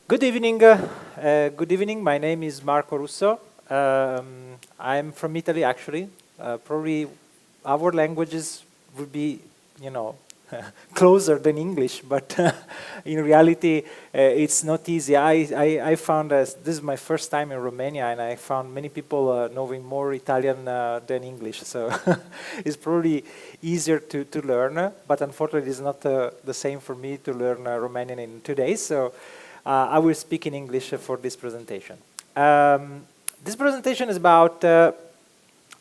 Good evening. Good evening. My name is Marco Russo. I'm from Italy, actually. Probably our languages would be, you know, closer than English, but in reality, it's not easy. I found this is my first time in Romania, and I found many people knowing more Italian than English. So it's probably easier to learn, but unfortunately, it's not the same for me to learn Romanian in 2 days. So I will speak in English for this presentation. This presentation is about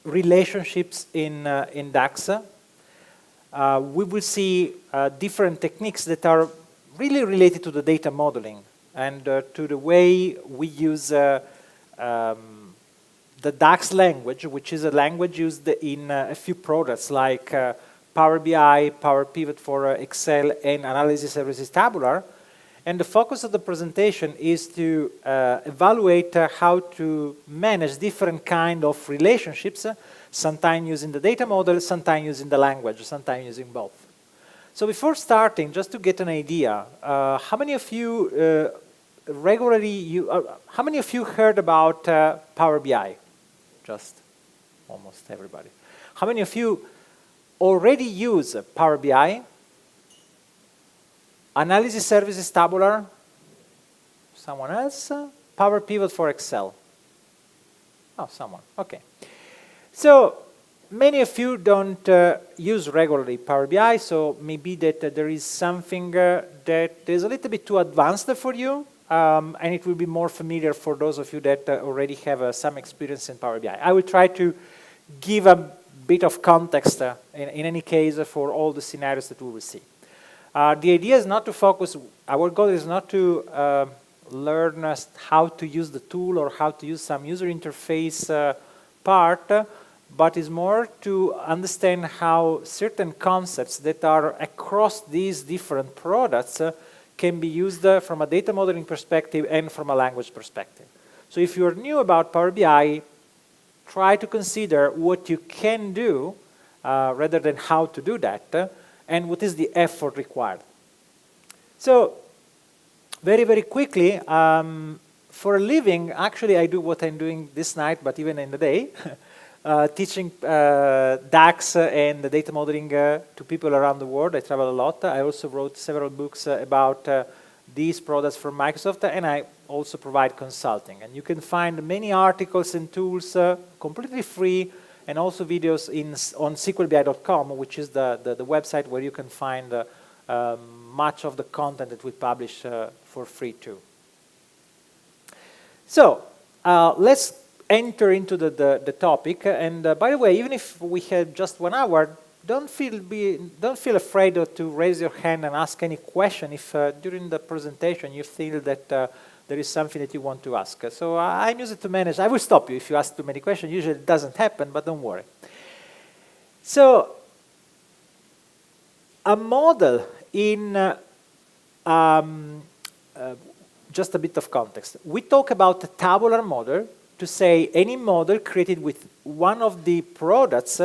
relationships in DAX. We will see different techniques that are really related to the data modeling and to the way we use the DAX language, which is a language used in a few products like Power BI, Power Pivot for Excel, and Analysis Services Tabular. And the focus of the presentation is to evaluate how to manage different kind of relationships, sometimes using the data model, sometimes using the language, sometimes using both. So before starting, just to get an idea, how many of you how many of you heard about Power BI? Just almost everybody. How many of you already use Power BI? Analysis Services Tabular? Someone else? Power Pivot for Excel? Oh, someone. Okay. So many of you don't use regularly Power BI, so maybe that there is something that is a little bit too advanced for you, and it will be more familiar for those of you that already have some experience in Power BI. I will try to give a bit of context in any case for all the scenarios that we will see. The idea is not to focus, our goal is not to learn how to use the tool or how to use some user interface part, but is more to understand how certain concepts that are across these different products can be used from a data modeling perspective and from a language perspective. So if you're new about Power BI, try to consider what you can do rather than how to do that. And what is the effort required. So, very, very quickly, for a living, actually I do what I'm doing this night, but even in the day, teaching DAX and the data modeling to people around the world. I travel a lot. I also wrote several books about these products from Microsoft, and I also provide consulting. And you can find many articles and tools completely free, and also videos on SQLBI.com, which is the website where you can find much of the content that we publish for free too. So let's enter into the topic. And by the way, even if we have just 1 hour, don't feel afraid to raise your hand and ask any question if during the presentation you feel that there is something that you want to ask. So I'm used to manage. I will stop you if you ask too many questions. Usually it doesn't happen, but don't worry. So a model in just a bit of context. We talk about a tabular model to say any model created with one of the products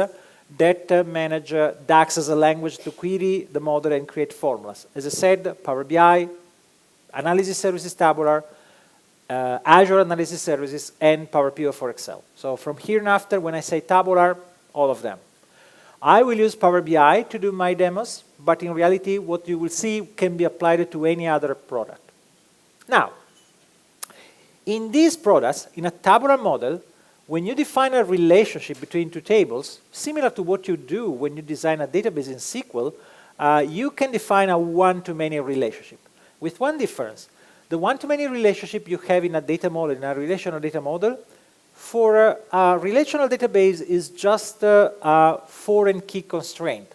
that manage DAX as a language to query the model and create formulas. As I said, Power BI, Analysis Services Tabular, Azure Analysis Services, and Power Pivot for Excel. So from here and after, when I say tabular, all of them. I will use Power BI to do my demos, but in reality, what you will see can be applied to any other product. Now, in these products, in a tabular model, when you define a relationship between two tables, similar to what you do when you design a database in SQL, you can define a one-to-many relationship. With one difference, the one-to-many relationship you have in a data model, in a relational data model, for a relational database is just a foreign key constraint.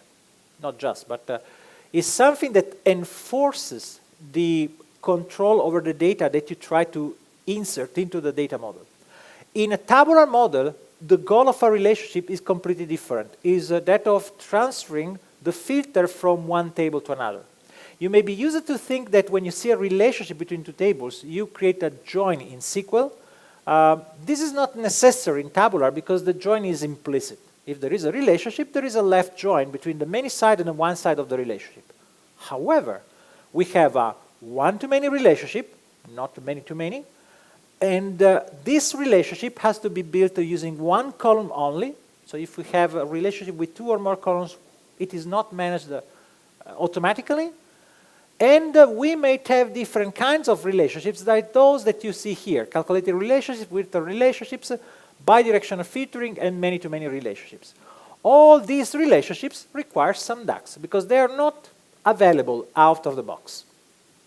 Not just, but is something that enforces the control over the data that you try to insert into the data model. In a tabular model, the goal of a relationship is completely different, is that of transferring the filter from one table to another. You may be used to think that when you see a relationship between two tables, you create a join in SQL. This is not necessary in tabular because the join is implicit. If there is a relationship, there is a left join between the many side and the one side of the relationship. However, we have a one-to-many relationship not many-to-many. And this relationship has to be built using one column only. So if we have a relationship with 2 or more columns, it is not managed automatically. And we might have different kinds of relationships, like those that you see here: calculated relationships, with relationships, bidirectional filtering, and many-to-many relationships. All these relationships require some DAX because they are not available out of the box.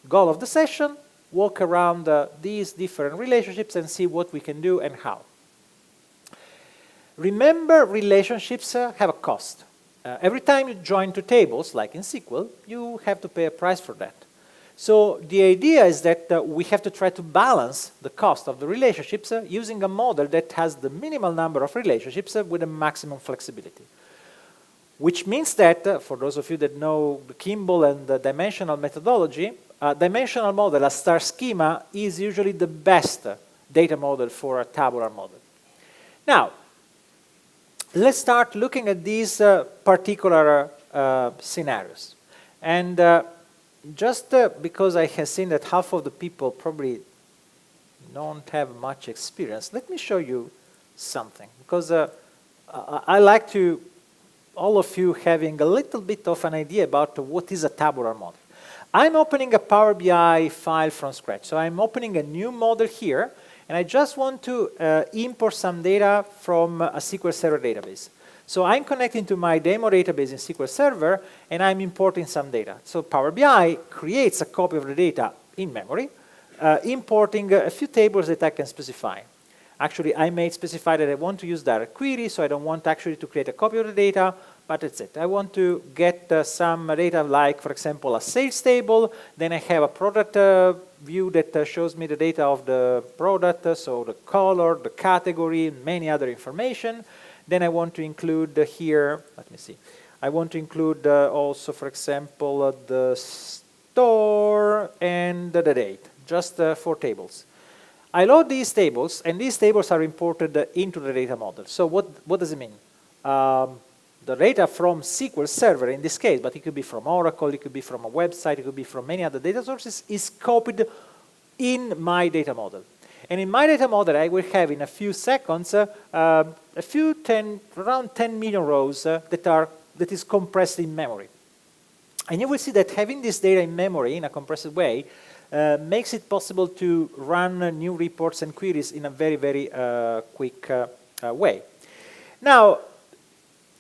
Goal of the session: walk around these different relationships and see what we can do and how. Remember, relationships have a cost. Every time you join 2 tables, like in SQL, you have to pay a price for that. So the idea is that we have to try to balance the cost of the relationships using a model that has the minimal number of relationships with a maximum flexibility. Which means that, for those of you that know the Kimball and the dimensional methodology, dimensional model, a star schema, is usually the best data model for a tabular model. Now, let's start looking at these particular scenarios. And just because I have seen that half of the people probably don't have much experience, let me show you something. Because I like to, all of you having a little bit of an idea about what is a tabular model. I'm opening a Power BI file from scratch. So I'm opening a new model here, and I just want to import some data from a SQL Server database. So I'm connecting to my demo database in SQL Server, and I'm importing some data. So Power BI creates a copy of the data in memory, importing a few tables that I can specify. Actually, I may specify that I want to use direct query, so I don't want actually to create a copy of the data, but that's it. I want to get some data like, for example, a sales table. Then I have a product view that shows me the data of the product, so the color, the category, and many other information. Then I want to include here, let me see. I want to include also, for example, the store and the date, just 4 tables. I load these tables, and these tables are imported into the data model. So what does it mean? The data from SQL Server in this case, but it could be from Oracle, it could be from a website, it could be from many other data sources, is copied in my data model. And in my data model, I will have in a few seconds around 10 million rows that is compressed in memory. And you will see that having this data in memory in a compressed way makes it possible to run new reports and queries in a very, very quick way. Now,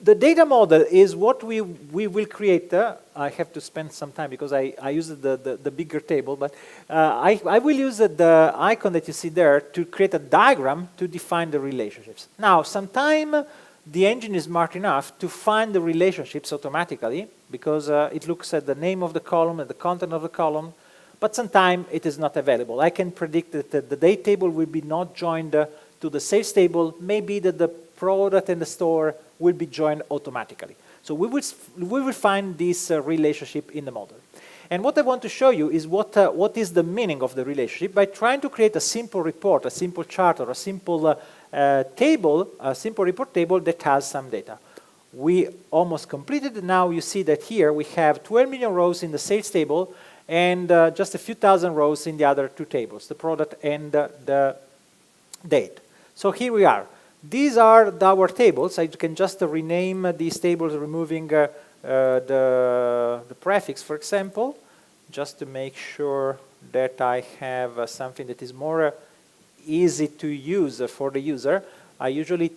the data model is what we will create. I have to spend some time because I use the bigger table, but I will use the icon that you see there to create a diagram to define the relationships. Now, sometimes the engine is smart enough to find the relationships automatically because it looks at the name of the column and the content of the column, but sometimes it is not available. I can predict that the date table will be not joined to the sales table, maybe that the product and the store will be joined automatically. So we will find this relationship in the model. And what I want to show you is what is the meaning of the relationship by trying to create a simple report, a simple chart, or a simple table, a simple report table that has some data. We almost completed. Now you see that here we have 12 million rows in the sales table and just a few thousand rows in the other 2 tables, the product and the date. So here we are. These are our tables. I can just rename these tables, removing the prefix, for example, just to make sure that I have something that is more easy to use for the user. I usually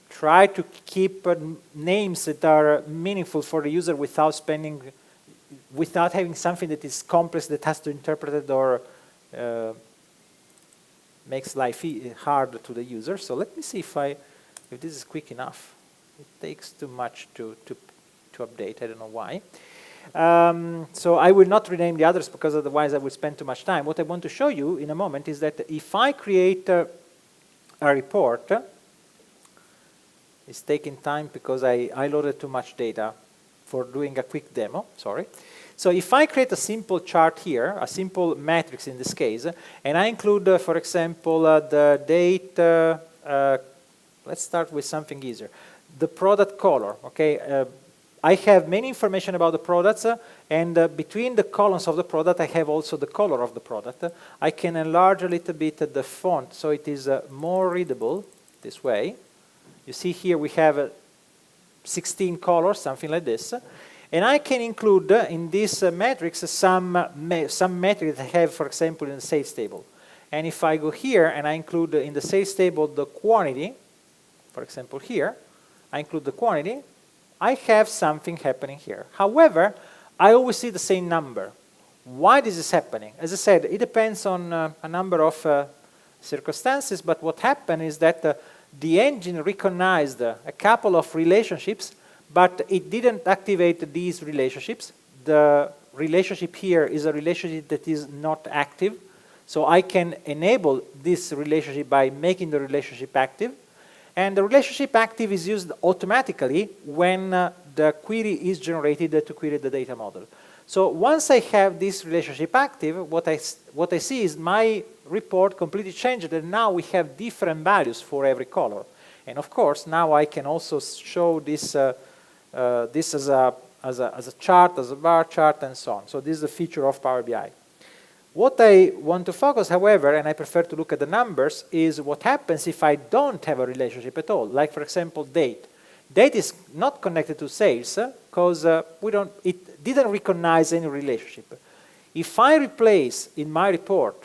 try to keep names that are meaningful for the user without having something that is complex that has to interpret it or makes life hard to the user. So let me see if this is quick enough. It takes too much to update. I don't know why. So I will not rename the others because otherwise I will spend too much time. What I want to show you in a moment is that if I create a report, it's taking time because I loaded too much data for doing a quick demo, sorry. So if I create a simple chart here, a simple matrix in this case, and I include, for example, the date, let's start with something easier. The product color, okay? I have many information about the products, and between the columns of the product, I have also the color of the product. I can enlarge a little bit the font so it is more readable this way. You see here we have 16 colors, something like this. And I can include in this matrix some metrics that I have, for example, in the sales table. And if I go here and I include in the sales table the quantity, for example here, I include the quantity, I have something happening here. However, I always see the same number. Why this is happening? As I said, it depends on a number of circumstances, but what happened is that the engine recognized a couple of relationships, but it didn't activate these relationships. The relationship here is a relationship that is not active, so I can enable this relationship by making the relationship active. And the relationship active is used automatically when the query is generated to query the data model. So once I have this relationship active, what I see is my report completely changed, and now we have different values for every color. And of course, now I can also show this, this as a chart, as a bar chart, and so on. So this is a feature of Power BI. What I want to focus, however, and I prefer to look at the numbers, is what happens if I don't have a relationship at all. Like, for example, date. Date is not connected to sales because it didn't recognize any relationship. If I replace in my report,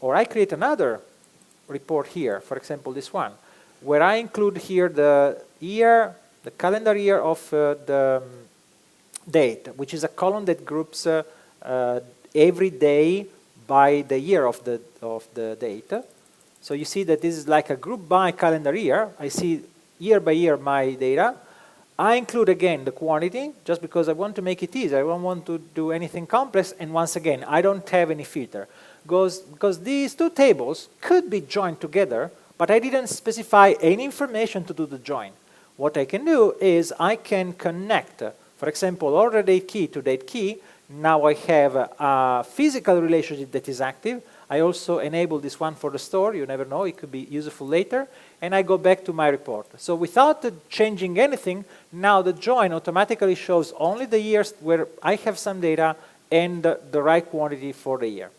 or I create another report here, for example, this one, where I include here the year, the calendar year of the date, which is a column that groups every day by the year of the date. So you see that this is like a group by calendar year. I see year by year my data. I include again the quantity just because I want to make it easy. I don't want to do anything complex, and once again I don't have any filter because these two tables could be joined together, but I didn't specify any information to do the join. What I can do is I can connect, for example, order date key to date key. Now I have a physical relationship that is active. I also enable this one for the store. You never know, it could be useful later. And I go back to my report. So without changing anything, now the join automatically shows only the years where I have some data and the right quantity for the year.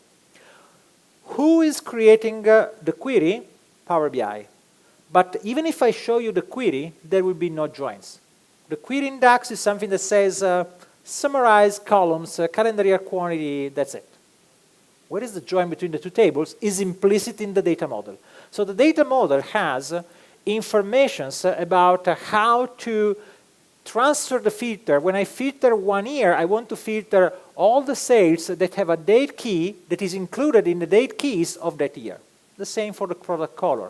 Who is creating the query? Power BI. But even if I show you the query, there will be no joins. The query index is something that says, summarize columns, calendar year quantity, that's it. Where is the join between the two tables is implicit in the data model. So the data model has information about how to transfer the filter. When I filter 1 year, I want to filter all the sales that have a date key that is included in the date keys of that year. The same for the product color.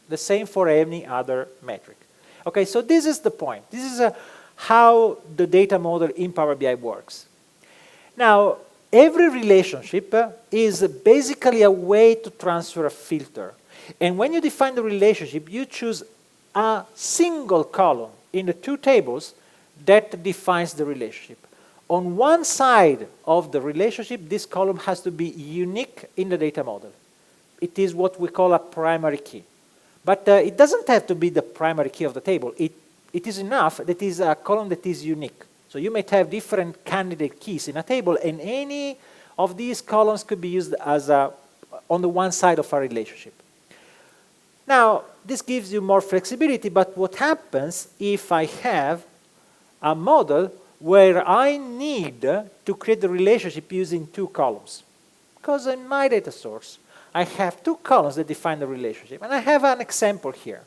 The same for any other metric. Okay, so this is the point. This is how the data model in Power BI works. Now, every relationship is basically a way to transfer a filter. And when you define the relationship, you choose a single column in the two tables that defines the relationship. On one side of the relationship, this column has to be unique in the data model. It is what we call a primary key. But it doesn't have to be the primary key of the table. It is enough that it is a column that is unique. So you might have different candidate keys in a table, and any of these columns could be used as on the one side of a relationship. Now, this gives you more flexibility, but what happens if I have a model where I need to create the relationship using two columns? Because in my data source, I have two columns that define the relationship, and I have an example here.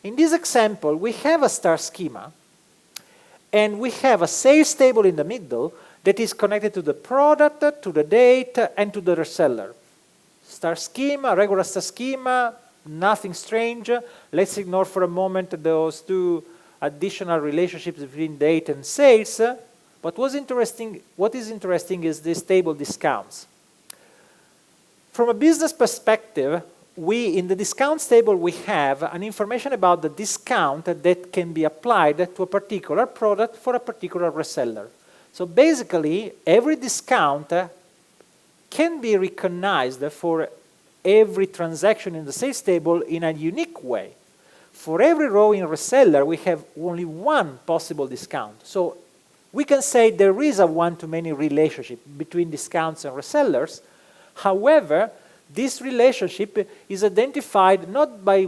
In this example, we have a star schema, and we have a sales table in the middle that is connected to the product, to the date, and to the reseller. Star schema, regular star schema, nothing strange. Let's ignore for a moment those two additional relationships between date and sales. What is interesting is this table discounts. From a business perspective, in the discounts table, we have an information about the discount that can be applied to a particular product for a particular reseller. So basically, every discount can be recognized for every transaction in the sales table in a unique way. For every row in reseller, we have only one possible discount. So we can say there is a one-to-many relationship between discounts and resellers. However, this relationship is identified not by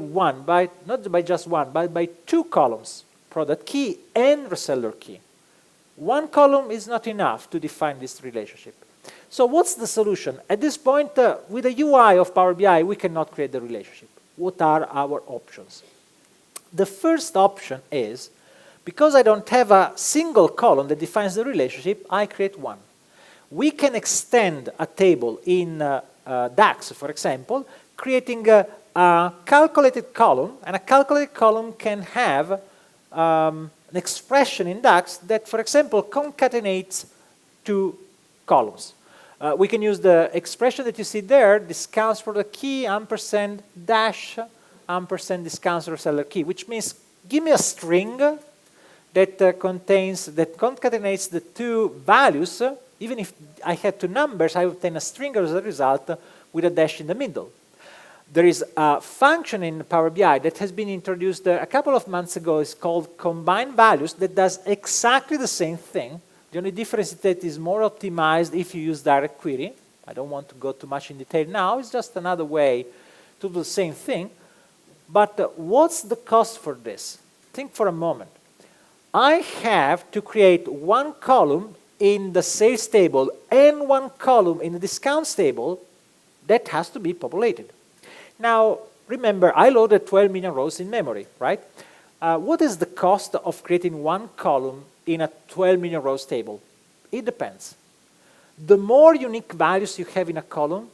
just one, but by two columns, product key and reseller key. One column is not enough to define this relationship. So what's the solution? At this point, with the UI of Power BI, we cannot create the relationship. What are our options? The first option is, because I don't have a single column that defines the relationship, I create one. We can extend a table in DAX, for example, creating a calculated column, and a calculated column can have an expression in DAX that, for example, concatenates two columns. We can use the expression that you see there, discounts for the key, ampersand, dash, ampersand discounts reseller key, which means give me a string that concatenates the two values. Even if I had two numbers, I obtain a string as a result with a dash in the middle. There is a function in Power BI that has been introduced a couple of months ago. It's called combine values that does exactly the same thing. The only difference is that it is more optimized if you use direct query. I don't want to go too much in detail now. It's just another way to do the same thing. But what's the cost for this? Think for a moment. I have to create one column in the sales table and one column in the discounts table that has to be populated. Now, remember, I loaded 12 million rows in memory, right? What is the cost of creating one column in a 12 million rows table? It depends. The more unique values you have in a column,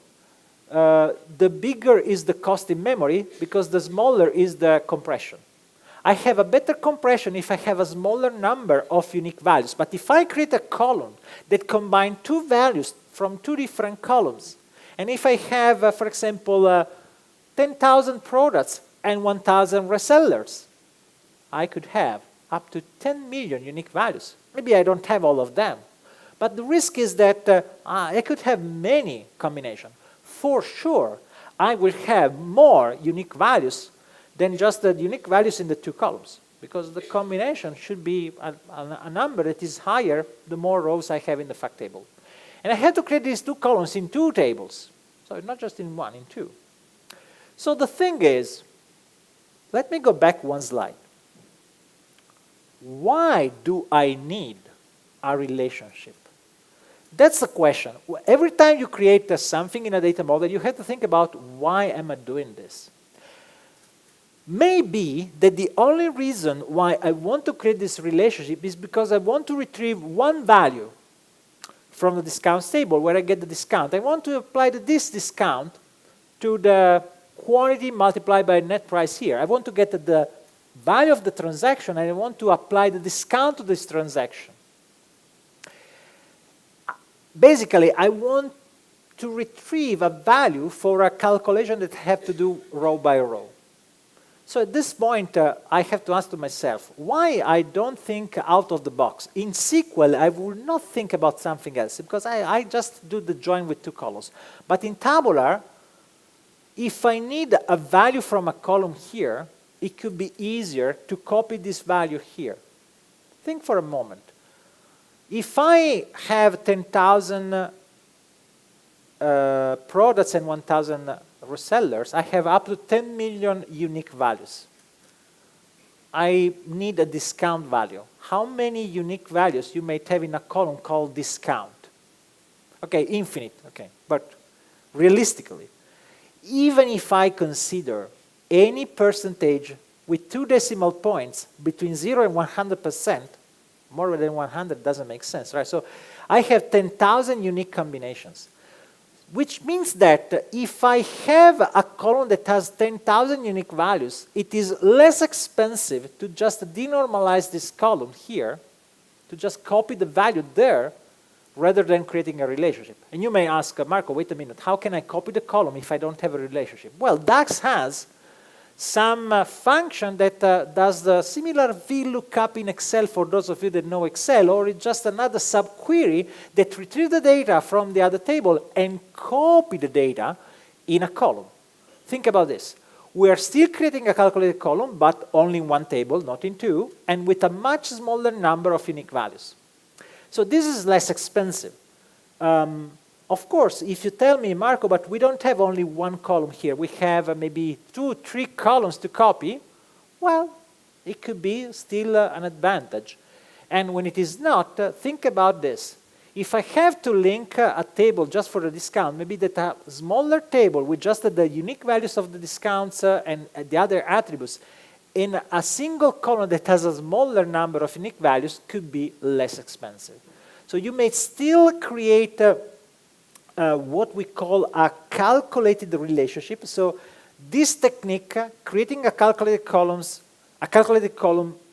the bigger is the cost in memory, because the smaller is the compression. I have a better compression if I have a smaller number of unique values. But if I create a column that combines two values from two different columns, and if I have, for example, 10,000 products and 1,000 resellers, I could have up to 10 million unique values. Maybe I don't have all of them. But the risk is that I could have many combinations. For sure, I will have more unique values than just the unique values in the two columns, because the combination should be a number that is higher the more rows I have in the fact table. And I had to create these two columns in two tables. So not just in one, in two. So the thing is, let me go back one slide. Why do I need a relationship? That's the question. Every time you create something in a data model, you have to think about, why am I doing this? Maybe that the only reason why I want to create this relationship is because I want to retrieve one value from the discounts table where I get the discount. I want to apply this discount to the quantity multiplied by net price here. I want to get the value of the transaction, and I want to apply the discount to this transaction. Basically, I want to retrieve a value for a calculation that I have to do row by row. So at this point, I have to ask to myself, why I don't think out of the box? In SQL, I would not think about something else, because I just do the join with two columns. But in Tabular, if I need a value from a column here, it could be easier to copy this value here. Think for a moment. If I have 10,000 products and 1,000 resellers, I have up to 10 million unique values. I need a discount value. How many unique values you may have in a column called discount? Okay, infinite, okay. But realistically, even if I consider any percentage with 2 decimal points between 0 and 100%, more than 100 doesn't make sense, right? So I have 10,000 unique combinations, which means that if I have a column that has 10,000 unique values, it is less expensive to just denormalize this column here, to just copy the value there, rather than creating a relationship. And you may ask, Marco, wait a minute, how can I copy the column if I don't have a relationship? Well, DAX has some function that does the similar VLOOKUP in Excel for those of you that know Excel, or it's just another subquery that retrieves the data from the other table and copy the data in a column. Think about this. We are still creating a calculated column, but only in one table, not in two, and with a much smaller number of unique values. So this is less expensive. Of course, if you tell me, Marco, but we don't have only one column here, we have maybe 2, 3 columns to copy, well, it could be still an advantage. And when it is not, think about this. If I have to link a table just for the discount, maybe that a smaller table with just the unique values of the discounts and the other attributes in a single column that has a smaller number of unique values could be less expensive. So you may still create what we call a calculated relationship. So this technique, creating a calculated column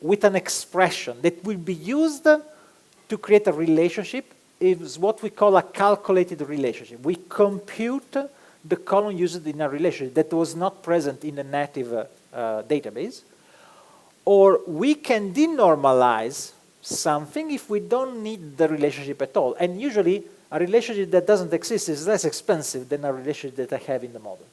with an expression that will be used to create a relationship, is what we call a calculated relationship. We compute the column used in a relationship that was not present in the native database. Or we can denormalize something if we don't need the relationship at all. And usually, a relationship that doesn't exist is less expensive than a relationship that I have in the model.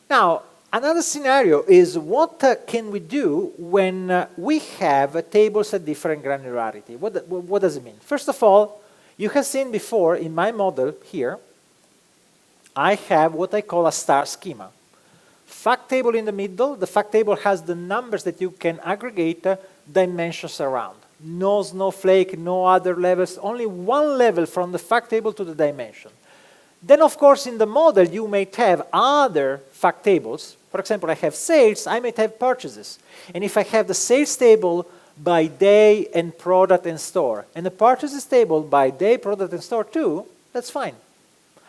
Now, another scenario is what can we do when we have tables at different granularity? What does it mean? First of all, you have seen before in my model here, I have what I call a star schema. Fact table in the middle. The fact table has the numbers that you can aggregate dimensions around. No snowflake, no other levels, only one level from the fact table to the dimension. Then, of course, in the model, you may have other fact tables. For example, I have sales, I might have purchases. And if I have the sales table by day and product and store, and the purchases table by day, product, and store too, that's fine.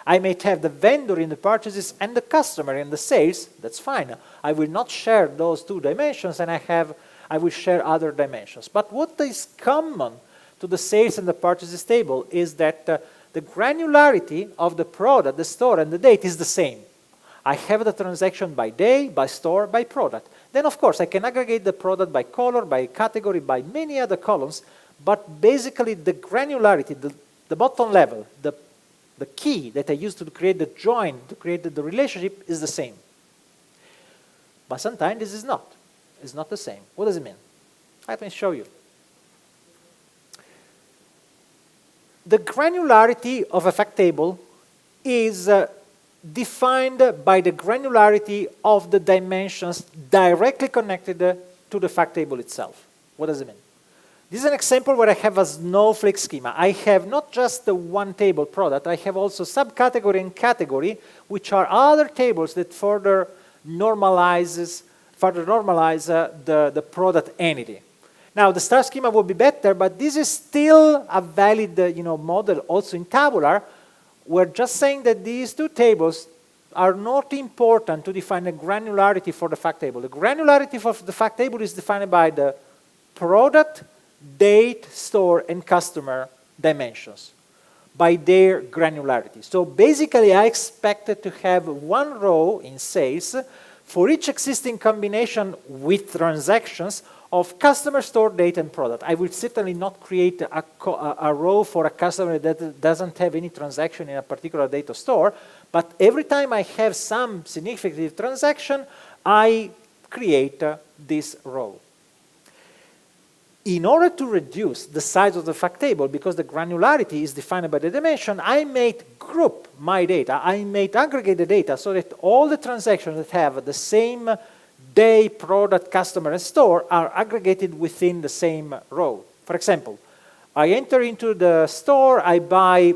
I may have the vendor in the purchases and the customer in the sales, that's fine. I will not share those two dimensions, and I will share other dimensions. But what is common to the sales and the purchases table is that the granularity of the product, the store, and the date is the same. I have the transaction by day, by store, by product. Then, of course, I can aggregate the product by color, by category, by many other columns, but basically the granularity, the bottom level, the key that I use to create the join, to create the relationship is the same. But sometimes this is not. It's not the same. What does it mean? Let me show you. The granularity of a fact table is defined by the granularity of the dimensions directly connected to the fact table itself. What does it mean? This is an example where I have a snowflake schema. I have not just the one table product, I have also subcategory and category, which are other tables that further normalize the product entity. Now, the star schema will be better, but this is still a valid model also in tabular. We're just saying that these two tables are not important to define the granularity for the fact table. The granularity for the fact table is defined by the product, date, store, and customer dimensions, by their granularity. So basically, I expected to have one row in sales for each existing combination with transactions of customer, store, date, and product. I will certainly not create a row for a customer that doesn't have any transaction in a particular date or store, but every time I have some significant transaction, I create this row. In order to reduce the size of the fact table, because the granularity is defined by the dimension, I may group my data, I may aggregate the data so that all the transactions that have the same day, product, customer, and store are aggregated within the same row. For example, I enter into the store, I buy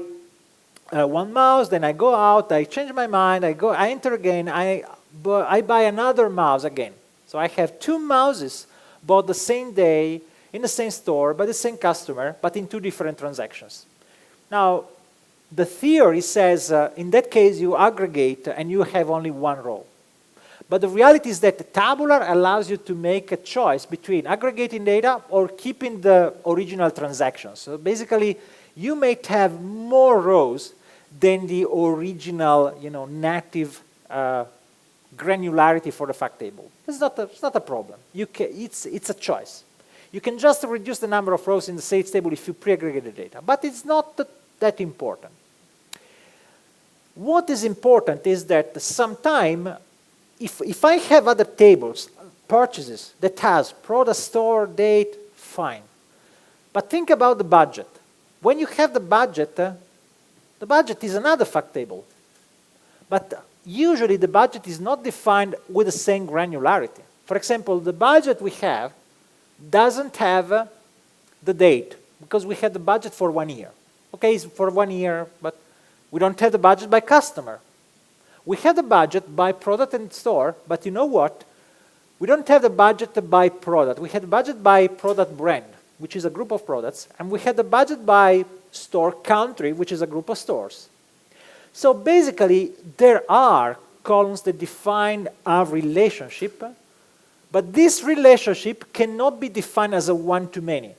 one mouse, then I go out, I change my mind, I enter again, I buy another mouse again. So I have two mouses bought the same day, in the same store, by the same customer, but in two different transactions. Now, the theory says, in that case, you aggregate and you have only one row. But the reality is that tabular allows you to make a choice between aggregating data or keeping the original transactions. So basically, you may have more rows than the original, native granularity for the fact table. It's not a problem. It's a choice. You can just reduce the number of rows in the sales table if you pre-aggregate the data, but it's not that important. What is important is that sometimes if I have other tables, purchases, that has product, store, date, fine. But think about the budget. When you have the budget is another fact table. But usually the budget is not defined with the same granularity. For example, the budget we have doesn't have the date, because we had the budget for 1 year. Okay, it's for 1 year, but we don't have the budget by customer. We have the budget by product and store, but you know what? We don't have the budget by product. We had the budget by product brand, which is a group of products, and we had the budget by store country, which is a group of stores. So basically, there are columns that define a relationship, but this relationship cannot be defined as a one-to-many.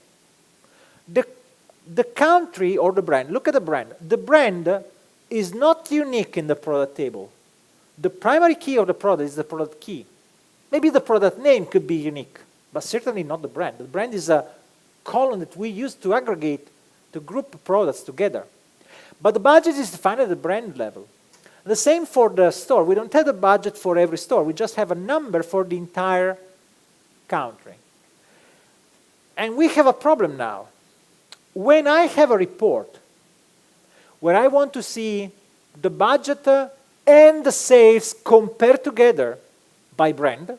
The country or the brand, look at the brand. The brand is not unique in the product table. The primary key of the product is the product key. Maybe the product name could be unique, but certainly not the brand. The brand is a column that we use to aggregate, to group products together. But the budget is defined at the brand level. The same for the store. We don't have the budget for every store. We just have a number for the entire country. And we have a problem now. When I have a report where I want to see the budget and the sales compared together by brand,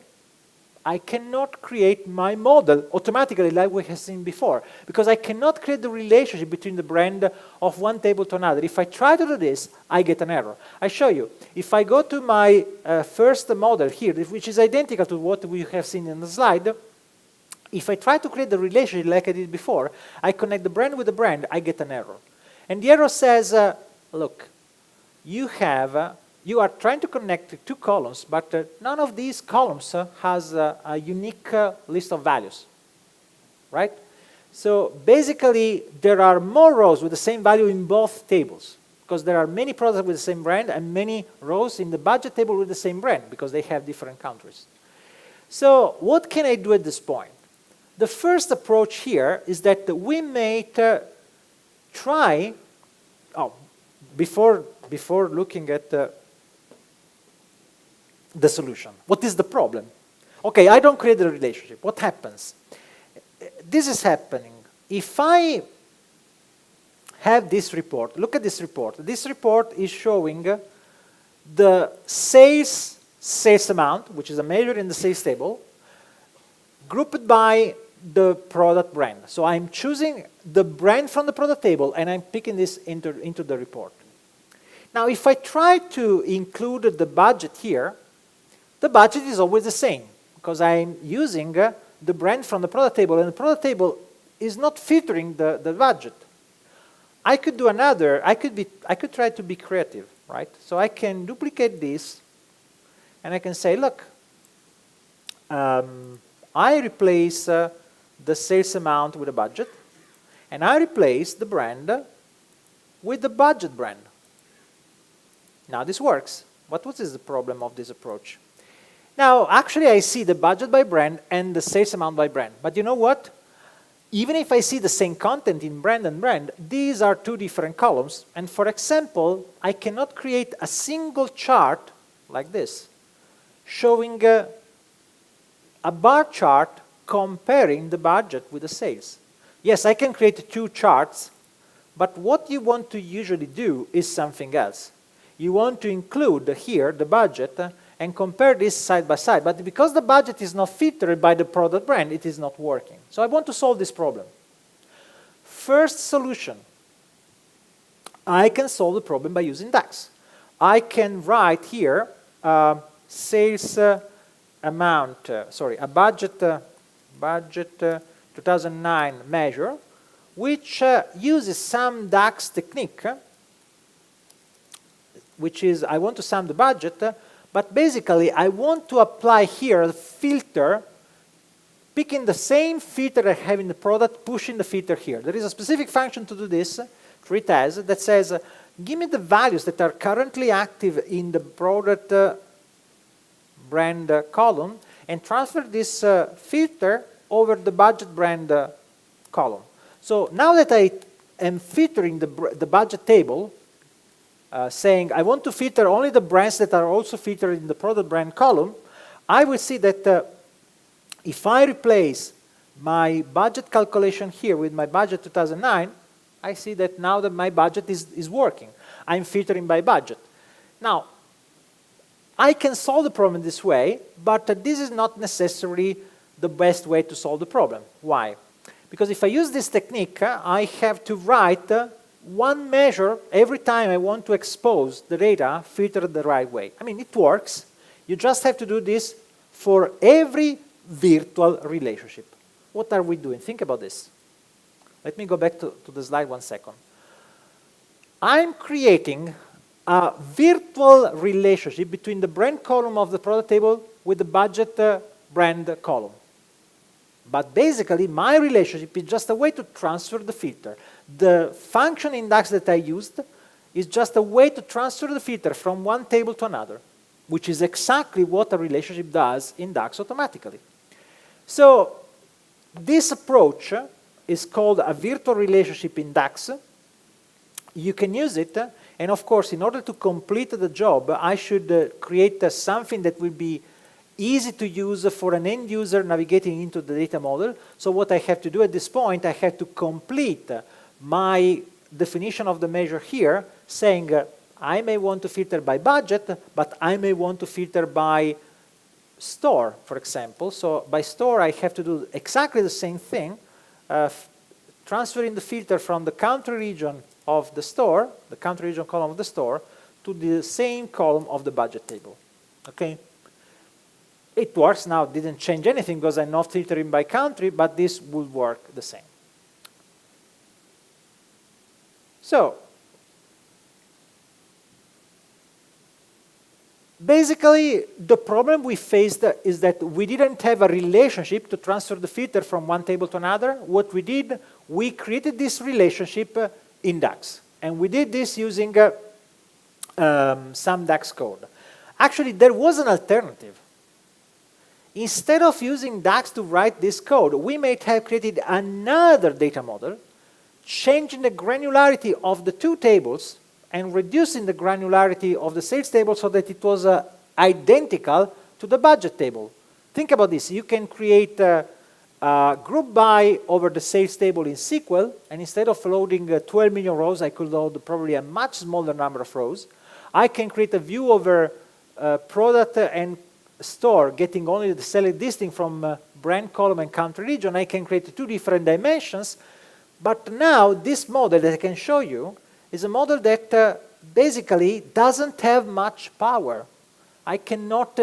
I cannot create my model automatically like we have seen before, because I cannot create the relationship between the brand of one table to another. If I try to do this, I get an error. I show you. If I go to my first model here, which is identical to what we have seen in the slide, if I try to create the relationship like I did before, I connect the brand with the brand, I get an error. And the error says, look, you are trying to connect two columns, but none of these columns has a unique list of values, right? So basically, there are more rows with the same value in both tables, because there are many products with the same brand and many rows in the budget table with the same brand, because they have different countries. So what can I do at this point? The first approach here is that we may try, before looking at the solution. What is the problem? Okay, I don't create the relationship. What happens? This is happening. If I have this report, look at this report. This report is showing the sales amount, which is a measure in the sales table, grouped by the product brand. So I'm choosing the brand from the product table, and I'm picking this into the report. Now, if I try to include the budget here, the budget is always the same, because I'm using the brand from the product table, and the product table is not filtering the budget. I could do another, I could try to be creative, right? So I can duplicate this, and I can say, look, I replace the sales amount with a budget, and I replace the brand with the budget brand. Now this works. But what is the problem of this approach? Now, actually, I see the budget by brand and the sales amount by brand. But you know what? Even if I see the same content in brand and brand, these are two different columns. And for example, I cannot create a single chart like this, showing a bar chart comparing the budget with the sales. Yes, I can create two charts, but what you want to usually do is something else. You want to include here the budget and compare this side by side. But because the budget is not filtered by the product brand, it is not working. So I want to solve this problem. First solution. I can solve the problem by using DAX. I can write here sales amount, a budget 2009 measure, which uses some DAX technique, which is I want to sum the budget, but basically I want to apply here a filter, picking the same filter I have in the product, pushing the filter here. There is a specific function to do this, treat as, that says, give me the values that are currently active in the product brand column, and transfer this filter over the budget brand column. So now that I am filtering the budget table, saying I want to filter only the brands that are also filtered in the product brand column, I will see that if I replace my budget calculation here with my budget 2009, I see that now that my budget is working. I'm filtering by budget. Now, I can solve the problem this way, but this is not necessarily the best way to solve the problem. Why? Because if I use this technique, I have to write one measure every time I want to expose the data filtered the right way. I mean, it works. You just have to do this for every virtual relationship. What are we doing? Think about this. Let me go back to the slide 1 second. I'm creating a virtual relationship between the brand column of the product table with the budget brand column. But basically, my relationship is just a way to transfer the filter. The function index that I used is just a way to transfer the filter from one table to another, which is exactly what a relationship does in DAX automatically. So this approach is called a virtual relationship in DAX. You can use it, and of course, in order to complete the job, I should create something that will be easy to use for an end user navigating into the data model. So what I have to do at this point, I have to complete my definition of the measure here, saying I may want to filter by budget, but I may want to filter by store, for example. So by store, I have to do exactly the same thing, transferring the filter from the country region of the store, the country region column of the store, to the same column of the budget table. Okay? It works now, didn't change anything because I'm not filtering by country, but this would work the same. So, basically, the problem we faced is that we didn't have a relationship to transfer the filter from one table to another. What we did, we created this relationship in DAX. And we did this using some DAX code. Actually, there was an alternative. Instead of using DAX to write this code, we might have created another data model, changing the granularity of the two tables and reducing the granularity of the sales table so that it was identical to the budget table. Think about this. You can create a group by over the sales table in SQL, and instead of loading 12 million rows, I could load probably a much smaller number of rows. I can create a view over product and store, getting only the select listing from brand column and country region. I can create two different dimensions. But now this model that I can show you is a model that basically doesn't have much power. I cannot,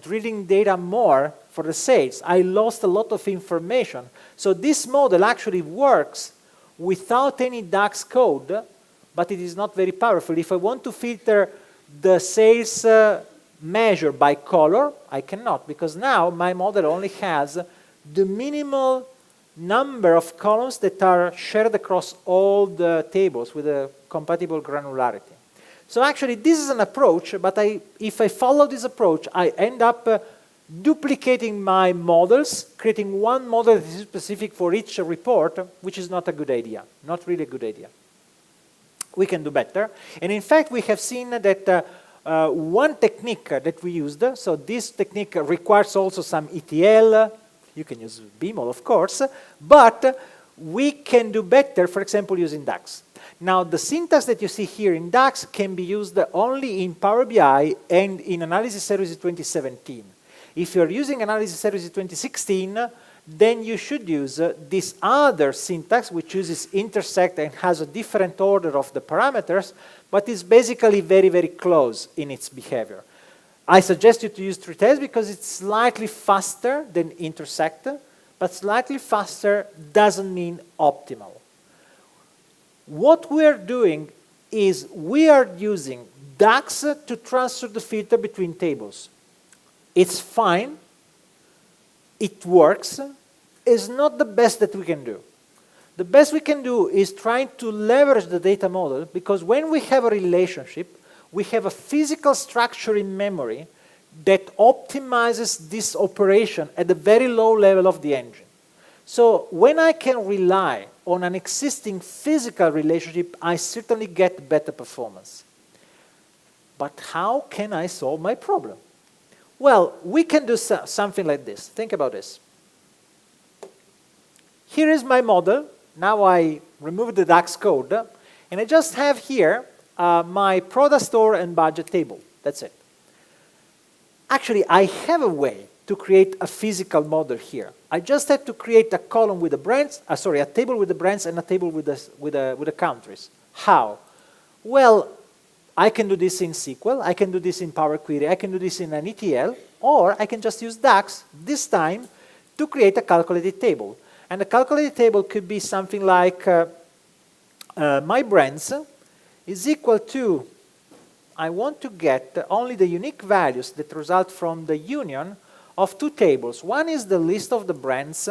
drilling data more for the sales. I lost a lot of information. So this model actually works without any DAX code, but it is not very powerful. If I want to filter the sales measure by color, I cannot, because now my model only has the minimal number of columns that are shared across all the tables with a compatible granularity. So actually, this is an approach, but if I follow this approach, I end up duplicating my models, creating one model that is specific for each report, which is not a good idea, not really a good idea. We can do better. And in fact, we have seen that one technique that we used, so this technique requires also some ETL. You can use BMOL, of course, but we can do better, for example, using DAX. Now, the syntax that you see here in DAX can be used only in Power BI and in Analysis Services 2017. If you're using Analysis Services 2016, then you should use this other syntax, which uses intersect and has a different order of the parameters, but is basically very, very close in its behavior. I suggest you to use treetest because it's slightly faster than intersect, but slightly faster doesn't mean optimal. What we're doing is we are using DAX to transfer the filter between tables. It's fine. It works. It's not the best that we can do. The best we can do is trying to leverage the data model, because when we have a relationship, we have a physical structure in memory that optimizes this operation at the very low level of the engine. So when I can rely on an existing physical relationship, I certainly get better performance. But how can I solve my problem? Well, we can do something like this. Think about this. Here is my model. Now I remove the DAX code, and I just have here my product store and budget table. That's it. Actually, I have a way to create a physical model here. I just have to create a column with the brands, sorry, a table with the brands and a table with the countries. How? Well, I can do this in SQL, I can do this in Power Query, I can do this in an ETL, or I can just use DAX this time to create a calculated table. And the calculated table could be something like my brands is equal to, I want to get only the unique values that result from the union of two tables. One is the list of the brands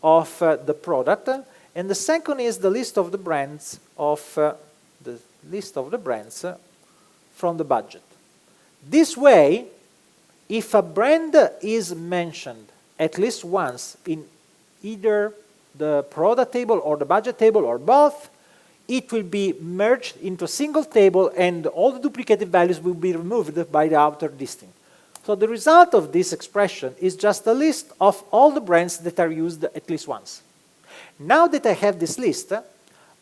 of the product, and the second is the list of the brands from the budget. This way, if a brand is mentioned at least once in either the product table or the budget table or both, it will be merged into a single table and all the duplicated values will be removed by the outer listing. So the result of this expression is just a list of all the brands that are used at least once. Now that I have this list,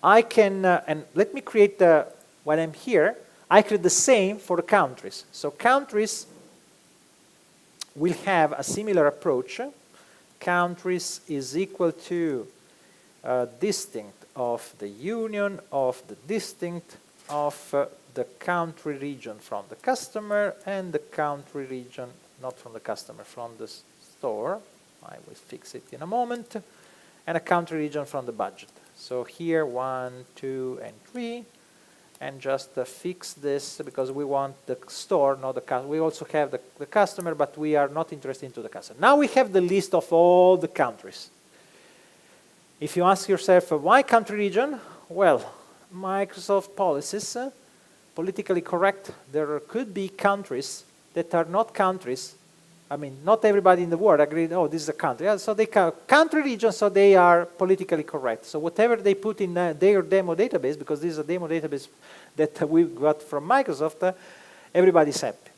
I can, and let me create, when I'm here, I create the same for the countries. So countries will have a similar approach. Countries is equal to distinct of the union of the distinct of the country region from the customer and the country region, not from the customer, from the store. I will fix it in a moment. And a country region from the budget. So here 1, 2, and 3. And just fix this because we want the store, not the customer. We also have the customer, but we are not interested into the customer. Now we have the list of all the countries. If you ask yourself, why country region? Well, Microsoft policies, politically correct. There could be countries that are not countries. I mean, not everybody in the world agreed, oh, this is a country. So they country region, so they are politically correct. So whatever they put in their demo database, because this is a demo database that we got from Microsoft, everybody's happy.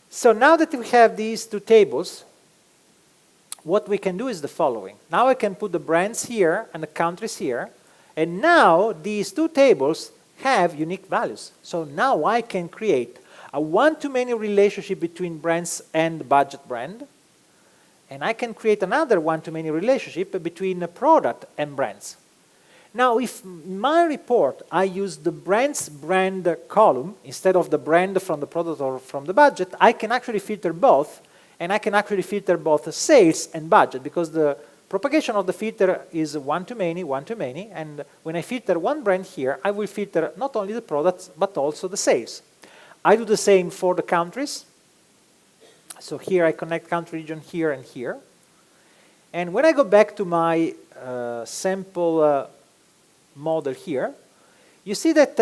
So now that we have these two tables, what we can do is the following. Now I can put the brands here and the countries here, and now these two tables have unique values. So now I can create a one-to-many relationship between brands and budget brand, and I can create another one-to-many relationship between a product and brands. Now, if in my report I use the brands brand column instead of the brand from the product or from the budget, I can actually filter both, and I can actually filter both sales and budget, because the propagation of the filter is one-to-many, one-to-many, and when I filter one brand here, I will filter not only the products, but also the sales. I do the same for the countries. So here I connect country region here and here. And when I go back to my sample model here, you see that,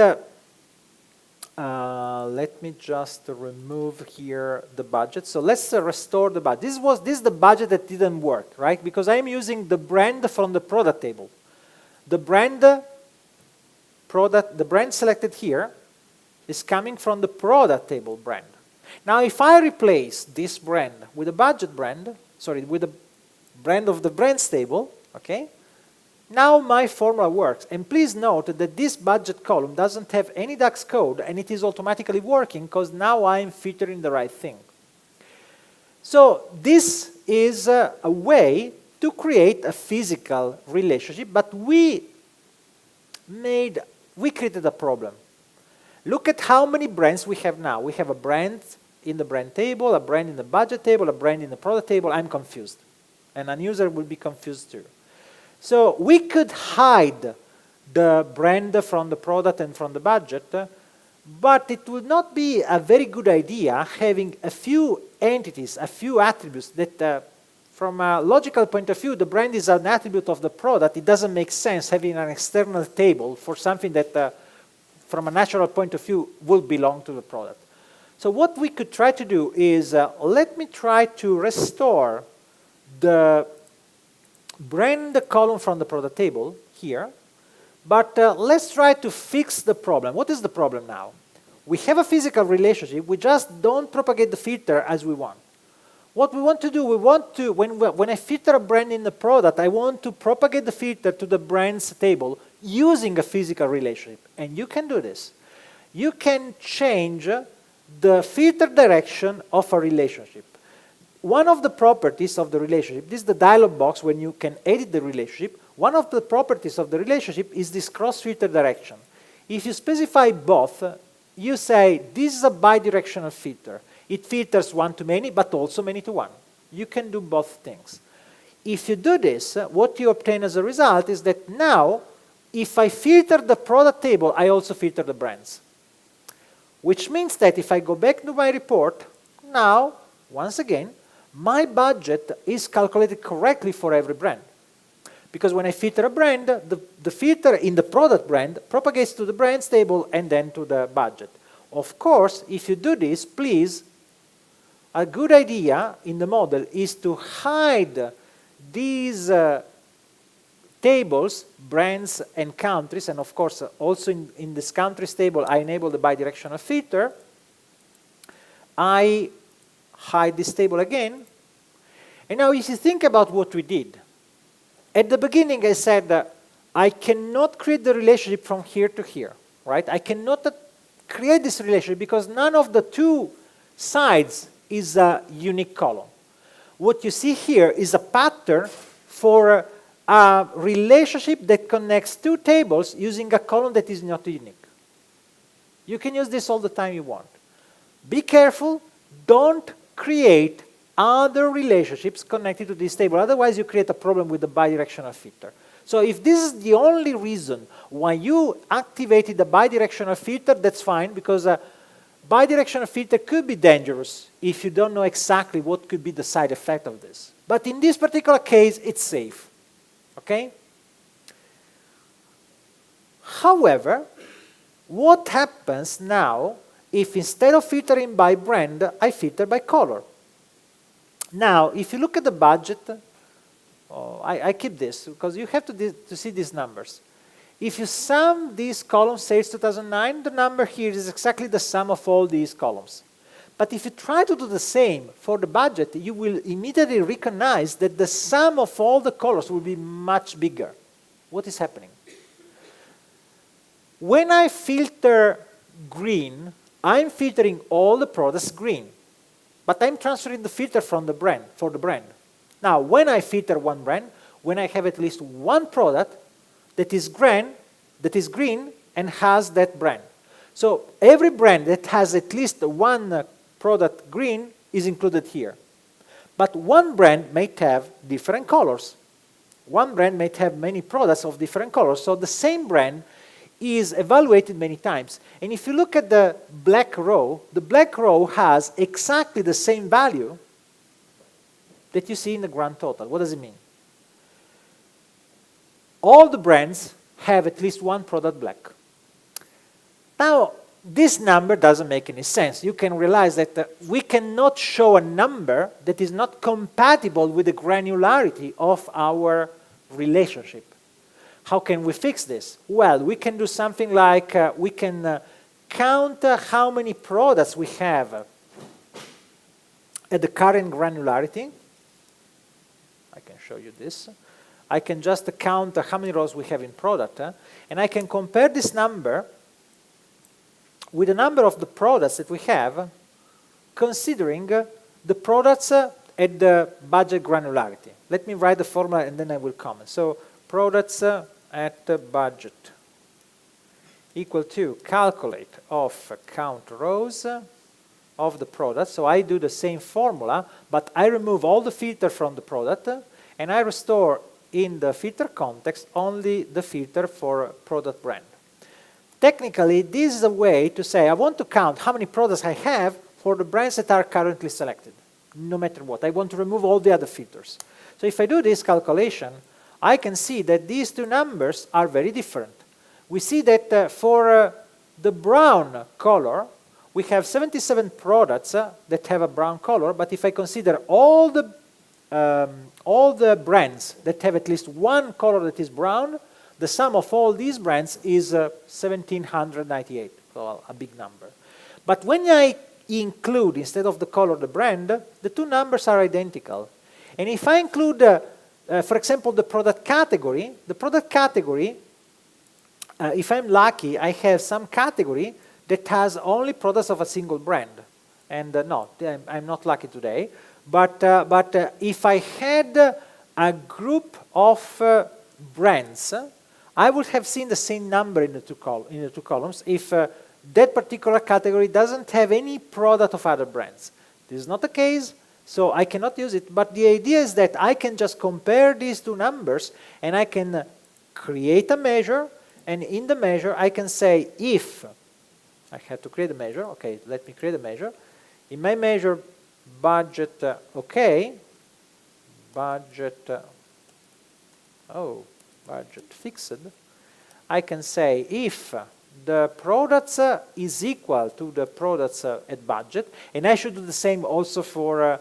let me just remove here the budget. So let's restore the budget. This is the budget that didn't work, right? Because I'm using the brand from the product table. The brand selected here is coming from the product table brand. Now, if I replace this brand with a budget brand, sorry, with the brand of the brands table, okay, now my formula works. And please note that this budget column doesn't have any DAX code, and it is automatically working because now I'm filtering the right thing. So this is a way to create a physical relationship, but we created a problem. Look at how many brands we have now. We have a brand in the brand table, a brand in the budget table, a brand in the product table. I'm confused. And a user will be confused too. So we could hide the brand from the product and from the budget, but it would not be a very good idea having a few entities, a few attributes that from a logical point of view, the brand is an attribute of the product. It doesn't make sense having an external table for something that from a natural point of view, will belong to the product. So what we could try to do is, let me try to restore the brand column from the product table here, but let's try to fix the problem. What is the problem now? We have a physical relationship, we just don't propagate the filter as we want. What we want to do, when I filter a brand in the product, I want to propagate the filter to the brands table using a physical relationship. And you can do this. You can change the filter direction of a relationship. One of the properties of the relationship, this is the dialog box when you can edit the relationship. One of the properties of the relationship is this cross-filter direction. If you specify both, you say this is a bidirectional filter. It filters one-to-many, but also many-to-one. You can do both things. If you do this, what you obtain as a result is that now, if I filter the product table, I also filter the brands. Which means that if I go back to my report, now, once again, my budget is calculated correctly for every brand. Because when I filter a brand, the filter in the product brand propagates to the brands table and then to the budget. Of course, if you do this, please, a good idea in the model is to hide these tables, brands and countries, and of course also in this countries table I enable the bidirectional filter. I hide this table again. And now if you think about what we did, at the beginning I said I cannot create the relationship from here to here, right? I cannot create this relationship because none of the two sides is a unique column. What you see here is a pattern for a relationship that connects two tables using a column that is not unique. You can use this all the time you want. Be careful, don't create other relationships connected to this table, otherwise you create a problem with the bidirectional filter. So if this is the only reason why you activated the bidirectional filter, that's fine, because bidirectional filter could be dangerous if you don't know exactly what could be the side effect of this. But in this particular case, it's safe. Okay? However, what happens now if instead of filtering by brand, I filter by color? Now, if you look at the budget, I keep this because you have to see these numbers. If you sum these columns, sales 2009, the number here is exactly the sum of all these columns. But if you try to do the same for the budget, you will immediately recognize that the sum of all the colors will be much bigger. What is happening? When I filter green, I'm filtering all the products green. But I'm transferring the filter from the brand, for the brand. Now, when I filter one brand, when I have at least one product that is green and has that brand. So every brand that has at least one product green is included here. But one brand may have different colors. One brand may have many products of different colors. So the same brand is evaluated many times. And if you look at the black row has exactly the same value that you see in the grand total. What does it mean? All the brands have at least one product black. Now, this number doesn't make any sense. You can realize that we cannot show a number that is not compatible with the granularity of our relationship. How can we fix this? Well, we can do something like we can count how many products we have at the current granularity. I can show you this. I can just count how many rows we have in product, and I can compare this number with the number of the products that we have, considering the products at the budget granularity. Let me write the formula and then I will comment. So products at the budget equal to calculate of count rows of the product. So I do the same formula, but I remove all the filter from the product and I restore in the filter context only the filter for product brand. Technically, this is a way to say I want to count how many products I have for the brands that are currently selected, no matter what. I want to remove all the other filters. So if I do this calculation, I can see that these two numbers are very different. We see that for the brown color, we have 77 products that have a brown color, but if I consider all the brands that have at least one color that is brown, the sum of all these brands is 1,798, so a big number. But when I include, instead of the color, the brand, the two numbers are identical. And if I include, for example, the product category, if I'm lucky, I have some category that has only products of a single brand. And no, I'm not lucky today. But if I had a group of brands, I would have seen the same number in the two columns if that particular category doesn't have any product of other brands. This is not the case, so I cannot use it. But the idea is that I can just compare these two numbers, and I can create a measure, and in the measure I can say if, I have to create a measure, okay, let me create a measure. In my measure, budget, okay, budget, budget fixed, I can say if the products is equal to the products at budget, and I should do the same also for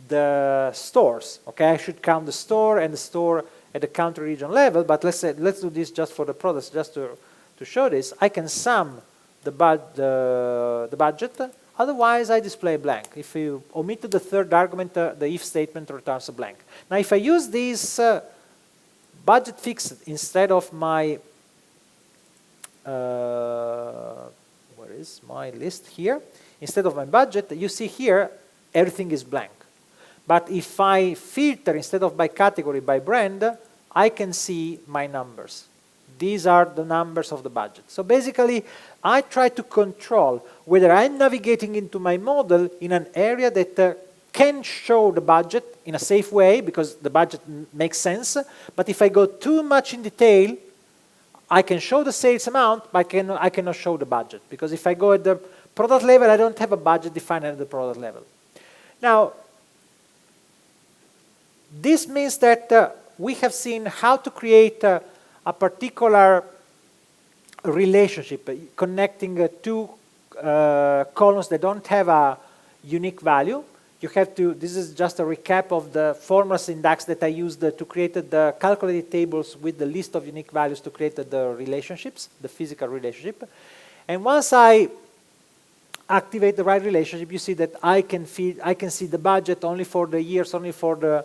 the stores. Okay, I should count the store and the store at the country region level, but let's do this just for the products, just to show this. I can sum the budget, otherwise I display blank. If you omit the third argument, the if statement returns a blank. Now if I use this budget fixed instead of my where is my list here? Instead of my budget, you see here everything is blank. But if I filter instead of by category, by brand, I can see my numbers. These are the numbers of the budget. So basically, I try to control whether I'm navigating into my model in an area that can show the budget in a safe way, because the budget makes sense. But if I go too much in detail, I can show the sales amount, but I cannot show the budget. Because if I go at the product level, I don't have a budget defined at the product level. Now, this means that we have seen how to create a particular relationship connecting two columns that don't have a unique value. You have to, this is just a recap of the formula syntax that I used to create the calculated tables with the list of unique values to create the relationships, the physical relationship. And once I activate the right relationship, you see that I can see the budget only for the years, only for the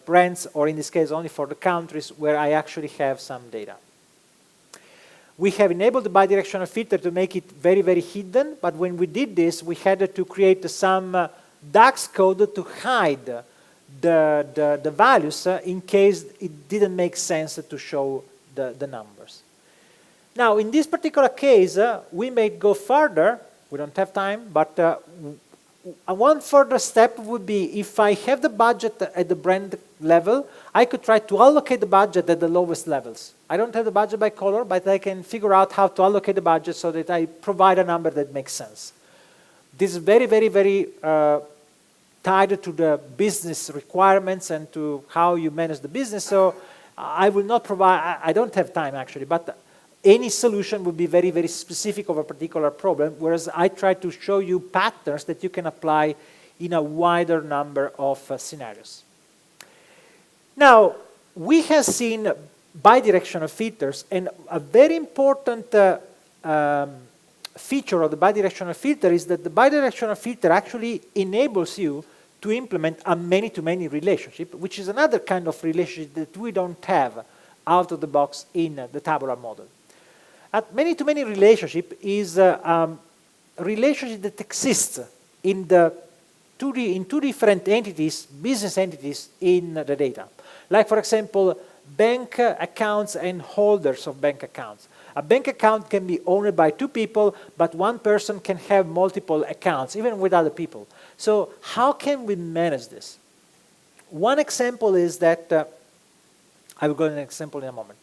brands, or in this case only for the countries where I actually have some data. We have enabled the bidirectional filter to make it very, very hidden, but when we did this, we had to create some DAX code to hide the values in case it didn't make sense to show the numbers. Now, in this particular case, we may go further. We don't have time, but one further step would be if I have the budget at the brand level, I could try to allocate the budget at the lowest levels. I don't have the budget by color, but I can figure out how to allocate the budget so that I provide a number that makes sense. This is very, very, very tied to the business requirements and to how you manage the business. So I will not provide, I don't have time actually, but any solution would be very, very specific of a particular problem, whereas I try to show you patterns that you can apply in a wider number of scenarios. Now, we have seen bidirectional filters, and a very important feature of the bidirectional filter is that the bidirectional filter actually enables you to implement a many-to-many relationship, which is another kind of relationship that we don't have out of the box in the tabular model. A many-to-many relationship is a relationship that exists in two different entities, business entities in the data. Like, for example, bank accounts and holders of bank accounts. A bank account can be owned by two people, but one person can have multiple accounts, even with other people. So how can we manage this? One example is that, I will go to an example in a moment.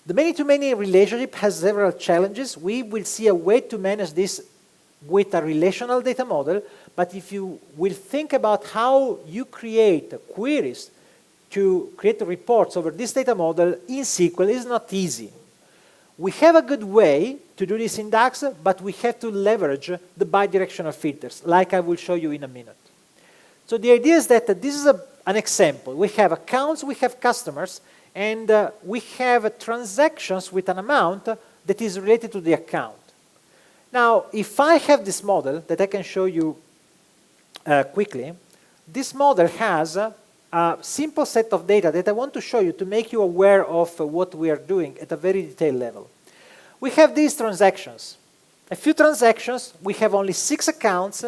The many-to-many relationship has several challenges. We will see a way to manage this with a relational data model, but if you will think about how you create queries to create reports over this data model in SQL, is not easy. We have a good way to do this in DAX, but we have to leverage the bidirectional filters, like I will show you in a minute. So the idea is that this is an example. We have accounts, we have customers, and we have transactions with an amount that is related to the account. Now, if I have this model that I can show you quickly, this model has a simple set of data that I want to show you to make you aware of what we are doing at a very detailed level. We have these transactions. A few transactions, we have only 6 accounts,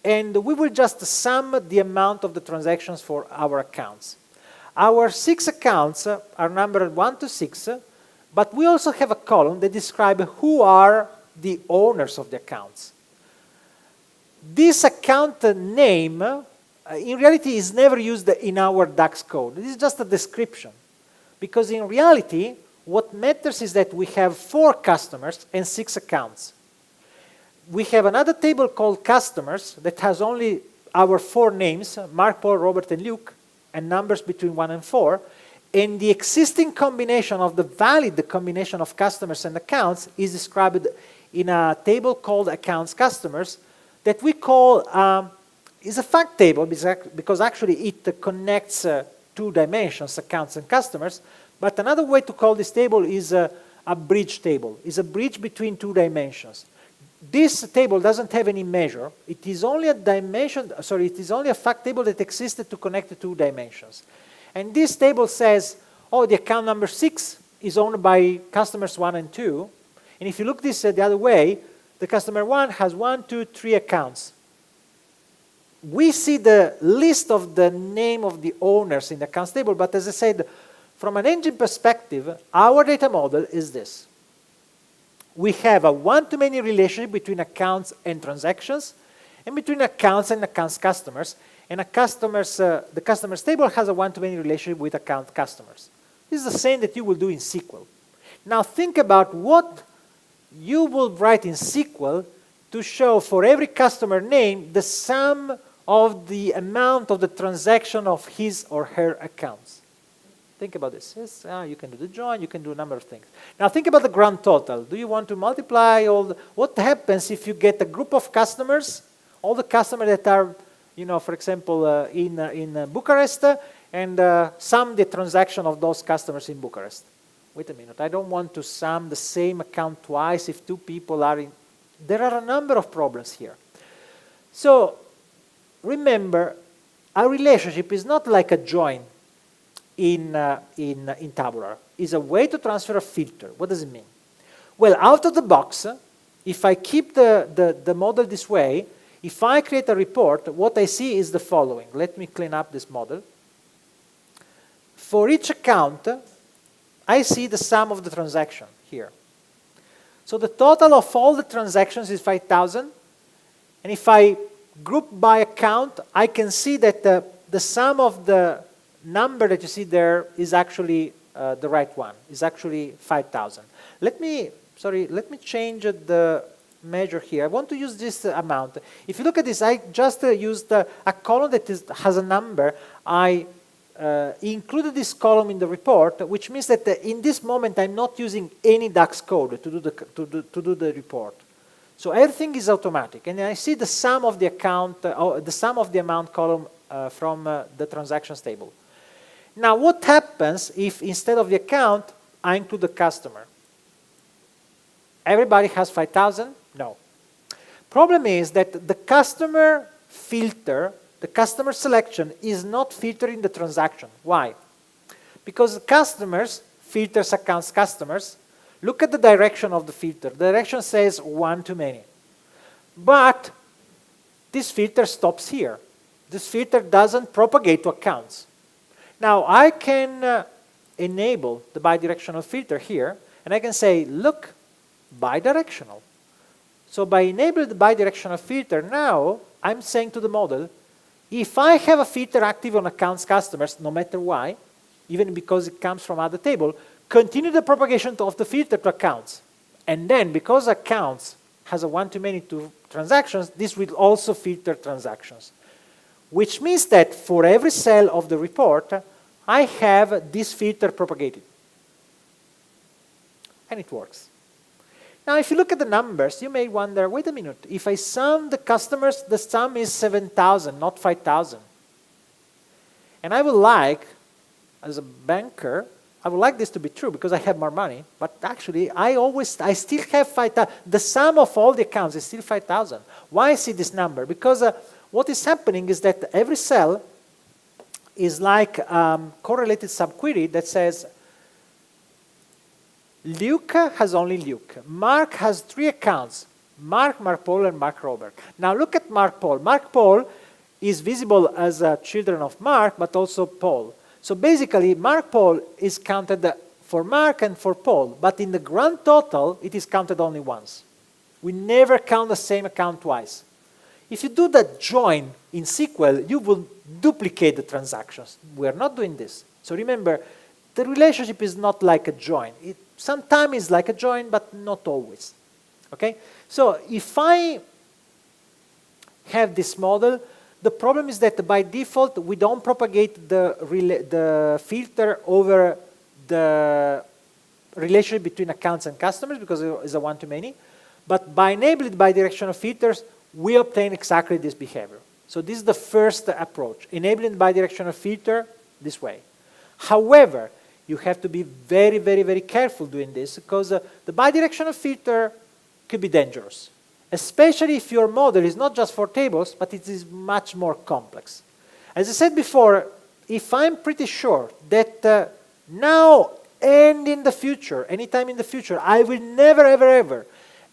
and we will just sum the amount of the transactions for our accounts. Our 6 accounts are numbered 1 to 6, but we also have a column that describes who are the owners of the accounts. This account name, in reality, is never used in our DAX code. This is just a description. Because in reality, what matters is that we have 4 customers and 6 accounts. We have another table called customers that has only our 4 names, Mark, Paul, Robert, and Luke, and numbers between 1 and 4. And the existing combination of the valid combination of customers and accounts is described in a table called accounts customers that we call, is a fact table because actually it connects 2 dimensions, accounts and customers. But another way to call this table is a bridge table. It's a bridge between 2 dimensions. This table doesn't have any measure. It is only a dimension, sorry, it is only a fact table that existed to connect the 2 dimensions. And this table says, oh, the account number 6 is owned by customers 1 and 2. And if you look this the other way, the customer 1 has 1, 2, 3 accounts. We see the list of the name of the owners in the accounts table, but as I said, from an engine perspective, our data model is this. We have a one-to-many relationship between accounts and transactions, and between accounts and accounts customers. And the customers table has a one-to-many relationship with account customers. This is the same that you will do in SQL. Now think about what you will write in SQL to show for every customer name the sum of the amount of the transaction of his or her accounts. Think about this. Yes, you can do the join, you can do a number of things. Now think about the grand total. Do you want to multiply all what happens if you get a group of customers, all the customers that are, you know, for example, in Bucharest, and sum the transaction of those customers in Bucharest? Wait a minute, I don't want to sum the same account twice if 2 people are in. There are a number of problems here. So remember, our relationship is not like a join in Tabular. It's a way to transfer a filter. What does it mean? Well, out of the box, if I keep the model this way, if I create a report, what I see is the following. Let me clean up this model. For each account, I see the sum of the transaction here. So the total of all the transactions is 5,000. And if I group by account, I can see that the sum of the number that you see there is actually the right one. It's actually 5,000. Let me change the measure here. I want to use this amount. If you look at this, I just used a column that has a number. I included this column in the report, which means that in this moment I'm not using any DAX code to do the report. So everything is automatic, and I see the sum of the account, the sum of the amount column from the transactions table. Now, what happens if instead of the account I include the customer? Everybody has 5,000? No. Problem is that the customer filter, the customer selection is not filtering the transaction. Why? Because customers filters accounts customers. Look at the direction of the filter. The direction says one to many. But this filter stops here. This filter doesn't propagate to accounts. Now I can enable the bidirectional filter here, and I can say, look, bidirectional. So by enabling the bidirectional filter, now I'm saying to the model, if I have a filter active on accounts customers, no matter why, even because it comes from other table, continue the propagation of the filter to accounts. And then because accounts has a one-to-many to transactions, this will also filter transactions. Which means that for every cell of the report, I have this filter propagated. And it works. Now, if you look at the numbers, you may wonder, wait a minute, if I sum the customers, the sum is 7,000, not 5,000. And I would like, as a banker, I would like this to be true because I have more money, but actually I still have 5,000. The sum of all the accounts is still 5,000. Why I see this number? Because what is happening is that every cell is like correlated subquery that says Luke has only Luke. Mark has 3 accounts, Mark, Mark Paul, and Mark Robert. Now look at Mark Paul. Mark Paul is visible as children of Mark, but also Paul. So basically, Mark Paul is counted for Mark and for Paul, but in the grand total, it is counted only once. We never count the same account twice. If you do that join in SQL, you will duplicate the transactions. We are not doing this. So remember, the relationship is not like a join. It sometimes is like a join, but not always. Okay? So if I have this model, the problem is that by default, we don't propagate the filter over the relationship between accounts and customers because it's a one-to-many. But by enabling bidirectional filters, we obtain exactly this behavior. So this is the first approach, enabling bidirectional filter this way. However, you have to be very, very, very careful doing this because the bidirectional filter could be dangerous, especially if your model is not just for tables, but it is much more complex. As I said before, if I'm pretty sure that now and in the future, anytime in the future, I will never, ever, ever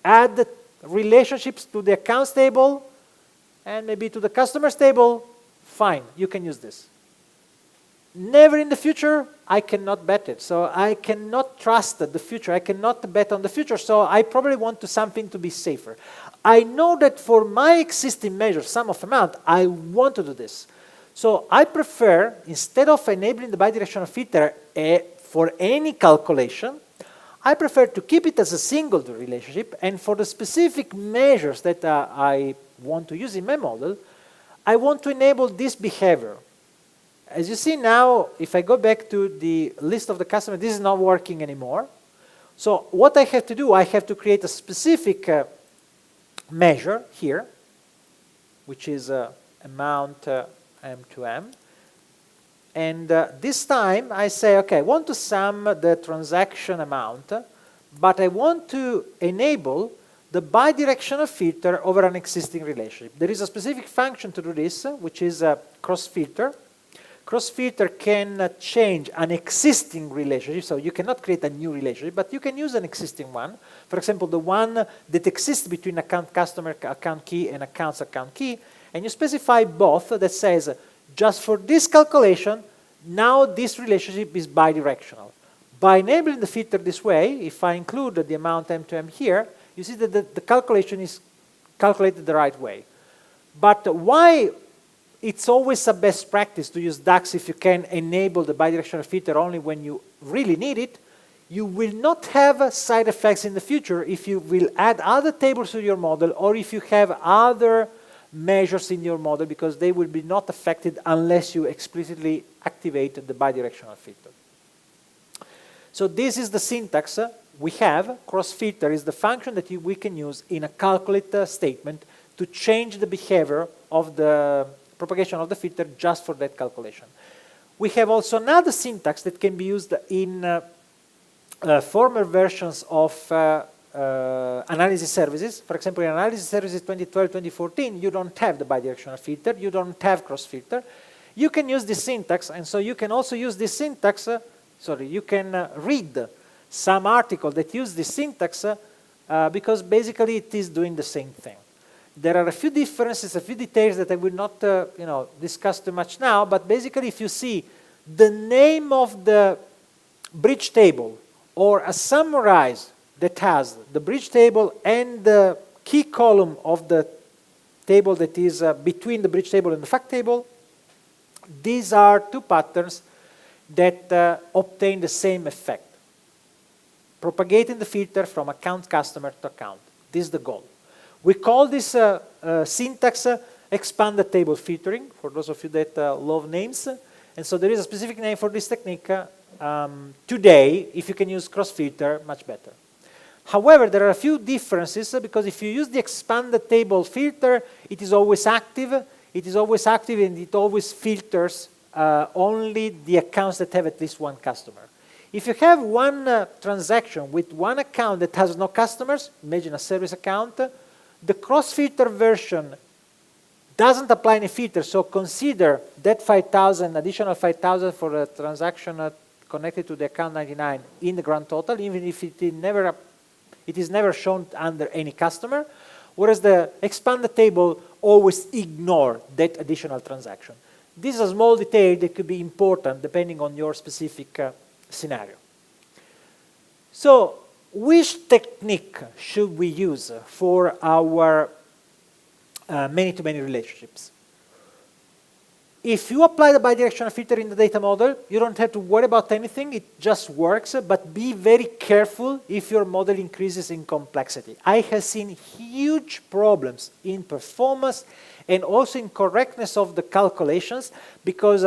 add relationships to the accounts table and maybe to the customers table, fine, you can use this. Never in the future, I cannot bet it. So I cannot trust the future. I cannot bet on the future. So I probably want to something to be safer. I know that for my existing measure, sum of amount, I want to do this. So I prefer, instead of enabling the bidirectional filter for any calculation, I prefer to keep it as a single relationship. And for the specific measures that I want to use in my model, I want to enable this behavior. As you see now, if I go back to the list of the customer, this is not working anymore. So what I have to do, I have to create a specific measure here, which is amount M2M. And this time I say, okay, I want to sum the transaction amount, but I want to enable the bidirectional filter over an existing relationship. There is a specific function to do this, which is a cross filter. Cross filter can change an existing relationship, so you cannot create a new relationship, but you can use an existing one. For example, the one that exists between account customer account key and accounts account key, and you specify both that says, just for this calculation, now this relationship is bidirectional. By enabling the filter this way, if I include the amount M2M here, you see that the calculation is calculated the right way. But why it's always a best practice to use DAX if you can enable the bidirectional filter only when you really need it, you will not have side effects in the future if you will add other tables to your model or if you have other measures in your model because they will be not affected unless you explicitly activate the bidirectional filter. So this is the syntax we have. Cross filter is the function that we can use in a calculate statement to change the behavior of the propagation of the filter just for that calculation. We have also another syntax that can be used in former versions of analysis services. For example, in Analysis Services 2012-2014, you don't have the bidirectional filter, you don't have cross filter. You can use this syntax, and so you can also use this syntax, you can read some article that use this syntax because basically it is doing the same thing. There are a few differences, a few details that I will not discuss too much now, but basically if you see the name of the bridge table or a summarize that has the bridge table and the key column of the table that is between the bridge table and the fact table, these are two patterns that obtain the same effect. Propagating the filter from account customer to account. This is the goal. We call this syntax expanded table filtering, for those of you that love names. And so there is a specific name for this technique. Today, if you can use cross filter, much better. However, there are a few differences because if you use the expanded table filter, it is always active. It is always active and it always filters only the accounts that have at least one customer. If you have one transaction with one account that has no customers, imagine a service account, the cross-filter version doesn't apply any filter, so consider that 5,000, additional 5,000 for a transaction connected to the account 99 in the grand total, even if it is never shown under any customer, whereas the expanded table always ignore that additional transaction. This is a small detail that could be important depending on your specific scenario. So, which technique should we use for our many-to-many relationships? If you apply the bidirectional filter in the data model, you don't have to worry about anything, it just works, but be very careful if your model increases in complexity. I have seen huge problems in performance and also in correctness of the calculations because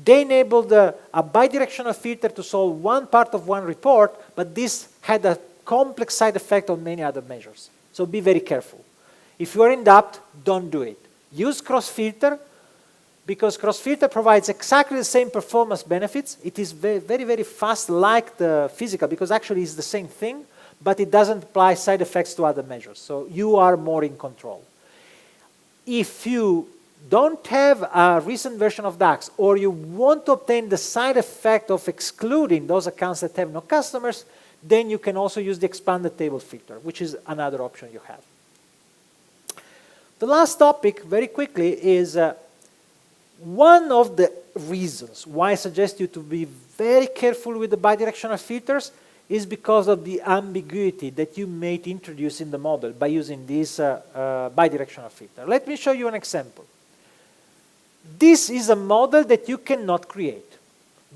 they enabled a bidirectional filter to solve one part of one report, but this had a complex side effect on many other measures. So be very careful. If you are in doubt, don't do it. Use cross-filter, because cross-filter provides exactly the same performance benefits. It is very, very fast like the physical, because actually it's the same thing, but it doesn't apply side effects to other measures. So you are more in control. If you don't have a recent version of DAX, or you want to obtain the side effect of excluding those accounts that have no customers, then you can also use the expanded table filter, which is another option you have. The last topic, very quickly, is one of the reasons why I suggest you to be very careful with the bidirectional filters is because of the ambiguity that you may introduce in the model by using this bidirectional filter. Let me show you an example. This is a model that you cannot create.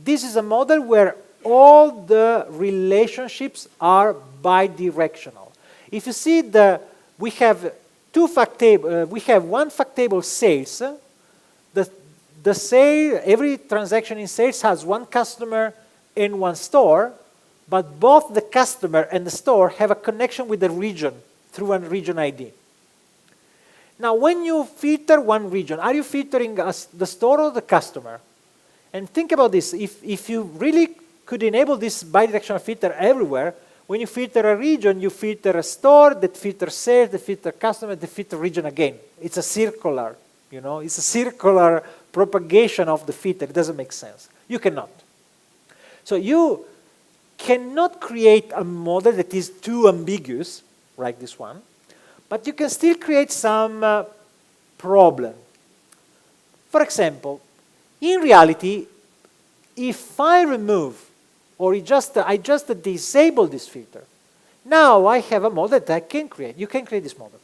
This is a model where all the relationships are bidirectional. If you see, we have one fact table sales. The sale, every transaction in sales has one customer and one store, but both the customer and the store have a connection with the region through a region ID. Now, when you filter one region, are you filtering the store or the customer? And think about this. If you really could enable this bidirectional filter everywhere, when you filter a region, you filter a store, that filters sales, that filter customer, that filter region again. It's a circular, it's a circular propagation of the filter. It doesn't make sense. You cannot. So you cannot create a model that is too ambiguous, like this one, but you can still create some problem. For example, in reality, if I remove or I just disable this filter, now I have a model that I can create. You can create this model.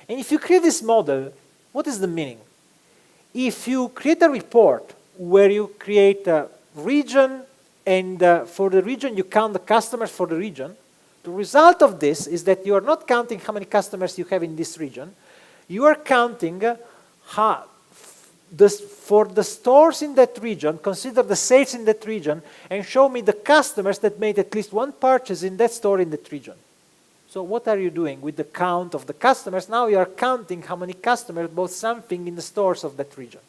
And if you create this model, what is the meaning? If you create a report where you create a region and for the region you count the customers for the region, the result of this is that you are not counting how many customers you have in this region. You are counting for the stores in that region, consider the sales in that region, and show me the customers that made at least one purchase in that store in that region. So what are you doing with the count of the customers? Now you are counting how many customers bought something in the stores of that region.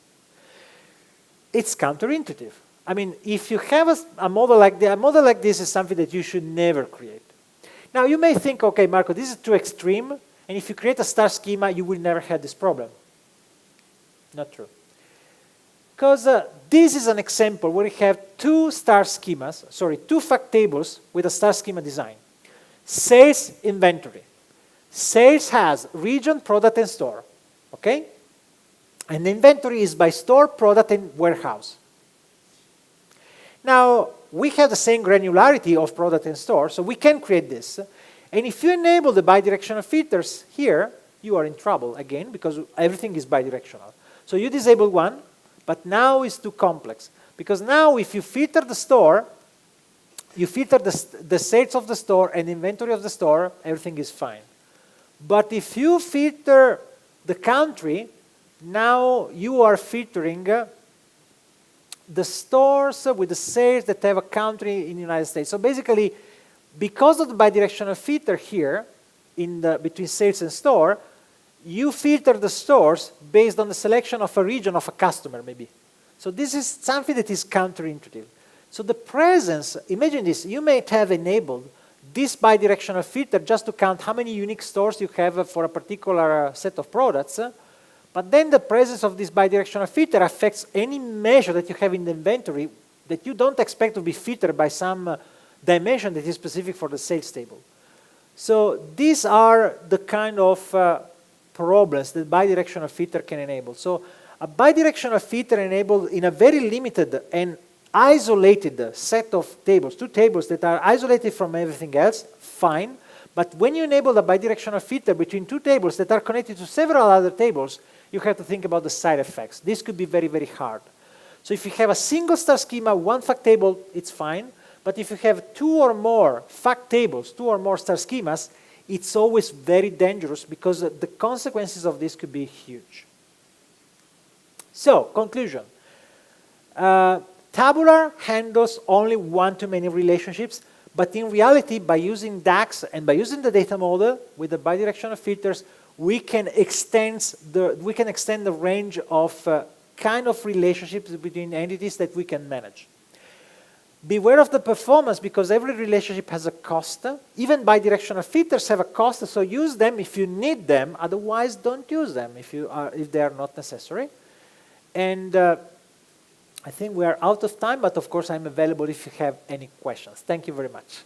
It's counterintuitive. I mean, if you have a model like this is something that you should never create. Now you may think, okay, Marco, this is too extreme, and if you create a star schema, you will never have this problem. Not true. Because this is an example where we have two fact tables with a star schema design. Sales, inventory. Sales has region, product, and store. Okay? And the inventory is by store, product, and warehouse. Now, we have the same granularity of product and store, so we can create this. And if you enable the bidirectional filters here, you are in trouble again, because everything is bidirectional. So you disable one, but now it's too complex. Because now if you filter the store, you filter the sales of the store and inventory of the store, everything is fine. But if you filter the country, now you are filtering the stores with the sales that have a country in the United States. So basically, because of the bidirectional filter here, between sales and store, you filter the stores based on the selection of a region of a customer, maybe. So this is something that is counterintuitive. So the presence, imagine this, you may have enabled this bidirectional filter just to count how many unique stores you have for a particular set of products, but then the presence of this bidirectional filter affects any measure that you have in the inventory that you don't expect to be filtered by some dimension that is specific for the sales table. So these are the kind of problems that bidirectional filter can enable. So a bidirectional filter enabled in a very limited and isolated set of tables, two tables that are isolated from everything else, fine. But when you enable a bidirectional filter between two tables that are connected to several other tables, you have to think about the side effects. This could be very, very hard. So if you have a single star schema, one fact table, it's fine. But if you have two or more fact tables, two or more star schemas, it's always very dangerous because the consequences of this could be huge. So, conclusion. Tabular handles only one-to-many relationships, but in reality, by using DAX and by using the data model with the bidirectional filters, we can extend the range of kind of relationships between entities that we can manage. Beware of the performance because every relationship has a cost. Even bidirectional filters have a cost, so use them if you need them. Otherwise, don't use them if they are not necessary. And I think we are out of time, but of course I'm available if you have any questions. Thank you very much.